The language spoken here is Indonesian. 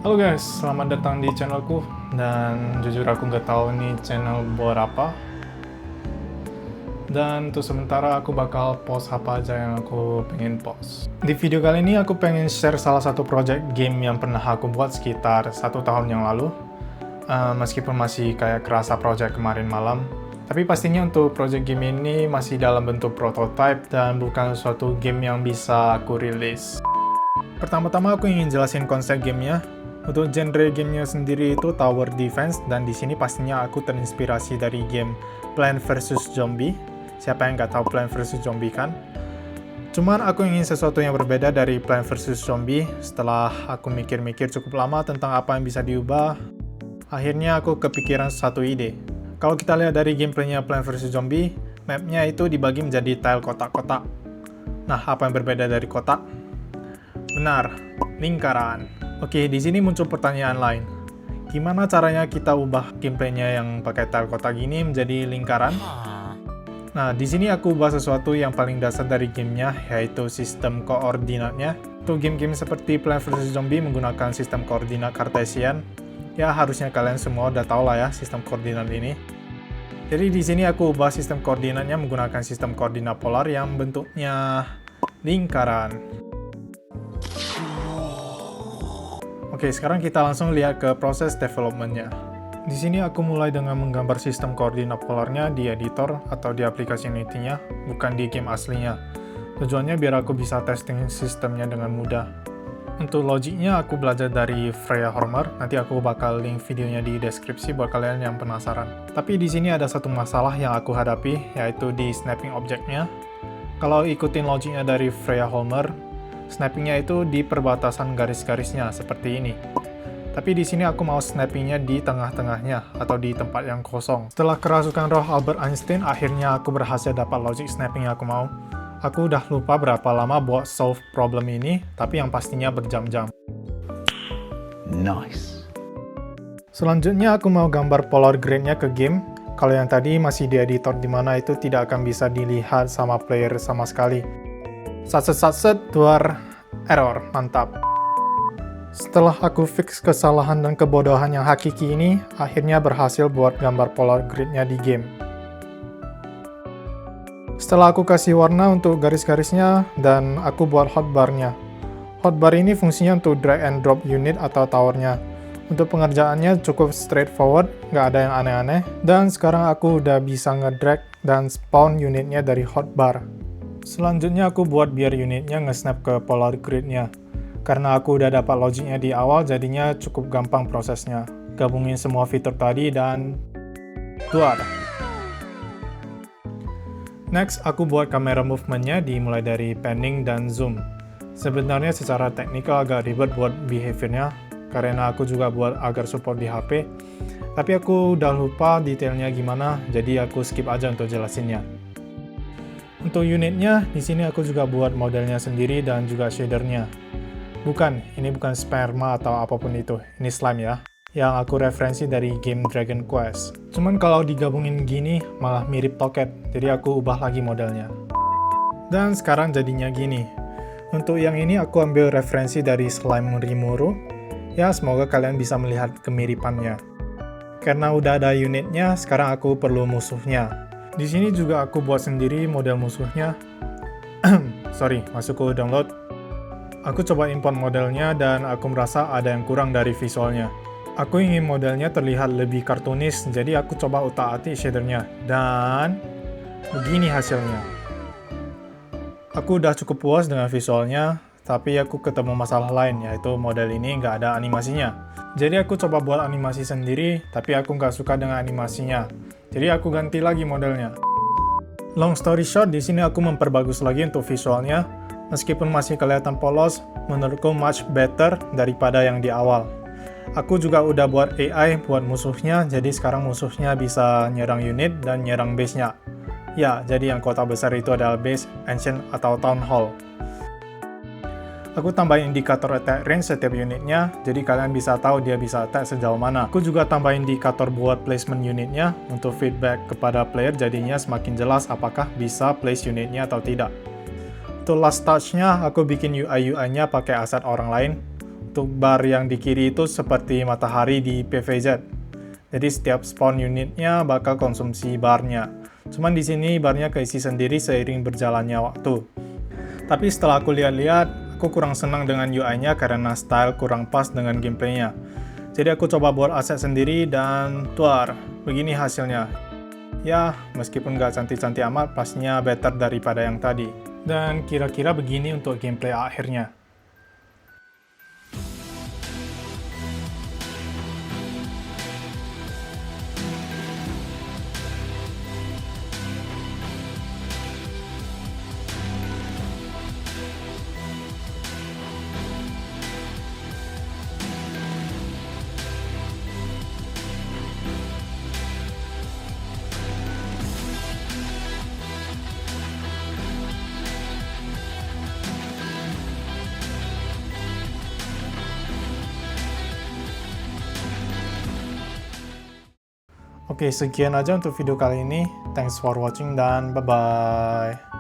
Halo guys, selamat datang di channelku. Dan jujur aku nggak tahu nih channel buat apa. Dan untuk sementara aku bakal post apa aja yang aku pengen post. Di video kali ini aku pengen share salah satu project game yang pernah aku buat sekitar 1 tahun yang lalu. Meskipun masih kayak kerasa project kemarin malam. Tapi pastinya untuk project game ini masih dalam bentuk prototype dan bukan suatu game yang bisa aku rilis. Pertama-tama aku ingin jelasin konsep gamenya. Untuk genre gamenya sendiri itu Tower Defense, dan di sini pastinya aku terinspirasi dari game Plants vs Zombie. Siapa yang nggak tahu Plants vs Zombie kan? Cuman aku ingin sesuatu yang berbeda dari Plants vs Zombie. Setelah aku mikir-mikir cukup lama tentang apa yang bisa diubah, akhirnya aku kepikiran satu ide. Kalau kita lihat dari gameplaynya Plants vs Zombie, mapnya itu dibagi menjadi tile kotak-kotak. Nah, apa yang berbeda dari kotak? Benar, lingkaran. Oke, di sini muncul pertanyaan lain. Gimana caranya kita ubah gameplaynya yang pakai tile kotak ini menjadi lingkaran? Nah, di sini aku ubah sesuatu yang paling dasar dari gamenya, yaitu sistem koordinatnya. Untuk game-game seperti Plants vs Zombie menggunakan sistem koordinat Cartesian. Ya, harusnya kalian semua udah tahu lah ya sistem koordinat ini. Jadi di sini aku ubah sistem koordinatnya menggunakan sistem koordinat polar yang bentuknya lingkaran. Oke, sekarang kita langsung lihat ke proses development-nya. Di sini aku mulai dengan menggambar sistem koordinat polarnya di editor atau di aplikasi Unity-nya, bukan di game aslinya. Tujuannya biar aku bisa testing sistemnya dengan mudah. Untuk logiknya aku belajar dari Freya Hormer, nanti aku bakal link videonya di deskripsi buat kalian yang penasaran. Tapi di sini ada satu masalah yang aku hadapi, yaitu di snapping objeknya. Kalau ikutin logiknya dari Freya Hormer, snappingnya itu di perbatasan garis-garisnya seperti ini. Tapi di sini aku mau snappingnya di tengah-tengahnya atau di tempat yang kosong. Setelah kerasukan roh Albert Einstein, akhirnya aku berhasil dapat logic snapping yang aku mau. Aku udah lupa berapa lama buat solve problem ini, tapi yang pastinya berjam-jam. Nice. Selanjutnya aku mau gambar polar grade-nya ke game. Kalau yang tadi masih di editor dimana itu tidak akan bisa dilihat sama player sama sekali. Satset, duar, error, mantap. Setelah aku fix kesalahan dan kebodohan yang hakiki ini, akhirnya berhasil buat gambar polar grid-nya di game. Setelah aku kasih warna untuk garis-garisnya, dan aku buat hotbar-nya. Hotbar ini fungsinya untuk drag and drop unit atau towernya. Untuk pengerjaannya cukup straightforward, nggak ada yang aneh-aneh. Dan sekarang aku udah bisa ngedrag dan spawn unitnya dari hotbar. Selanjutnya aku buat biar unitnya nge-snap ke polar grid-nya. Karena aku udah dapat logiknya di awal, jadinya cukup gampang prosesnya. Gabungin semua fitur tadi dan keluar. Next, aku buat kamera movement-nya dimulai dari panning dan zoom. Sebenarnya secara teknikal agak ribet buat behavior-nya, karena aku juga buat agar support di HP. Tapi aku udah lupa detailnya gimana, jadi aku skip aja untuk jelasinnya. Untuk unitnya, di sini aku juga buat modelnya sendiri dan juga shadernya. Ini bukan sperma atau apapun itu, ini slime ya. Yang aku referensi dari game Dragon Quest. Cuman kalau digabungin gini, malah mirip Toket, jadi aku ubah lagi modelnya. Dan sekarang jadinya gini. Untuk yang ini aku ambil referensi dari slime Rimuru. Ya, semoga kalian bisa melihat kemiripannya. Karena udah ada unitnya, sekarang aku perlu musuhnya. Di sini juga aku buat sendiri model musuhnya. Sorry, masuk ke download. Aku coba import modelnya dan aku merasa ada yang kurang dari visualnya. Aku ingin modelnya terlihat lebih kartunis, jadi aku coba utak-atik shadernya. Dan begini hasilnya. Aku udah cukup puas dengan visualnya, tapi aku ketemu masalah lain, yaitu model ini nggak ada animasinya. Jadi aku coba buat animasi sendiri, tapi aku nggak suka dengan animasinya. Jadi aku ganti lagi modelnya. Long story short, di sini aku memperbagus lagi untuk visualnya. Meskipun masih kelihatan polos, menurutku much better daripada yang di awal. Aku juga udah buat AI buat musuhnya, jadi sekarang musuhnya bisa nyerang unit dan nyerang base-nya. Ya, jadi yang kota besar itu adalah base, ancient, atau town hall. Aku tambahin indikator attack range setiap unitnya, jadi kalian bisa tahu dia bisa attack sejauh mana. Aku juga tambahin indikator buat placement unitnya, untuk feedback kepada player jadinya semakin jelas apakah bisa place unitnya atau tidak. Untuk last touch-nya, aku bikin UI-nya pakai aset orang lain. untuk bar yang di kiri itu seperti matahari di PVZ. Jadi setiap spawn unitnya bakal konsumsi barnya. Cuman di sini barnya keisi sendiri seiring berjalannya waktu. Tapi setelah aku lihat-lihat, aku kurang senang dengan UI-nya karena style kurang pas dengan gameplaynya. Jadi aku coba buat aset sendiri dan tuar, begini hasilnya. Ya, meskipun gak cantik-cantik amat, pastinya better daripada yang tadi. Dan kira-kira begini untuk gameplay akhirnya. Oke, sekian aja untuk video kali ini. Thanks for watching dan bye-bye.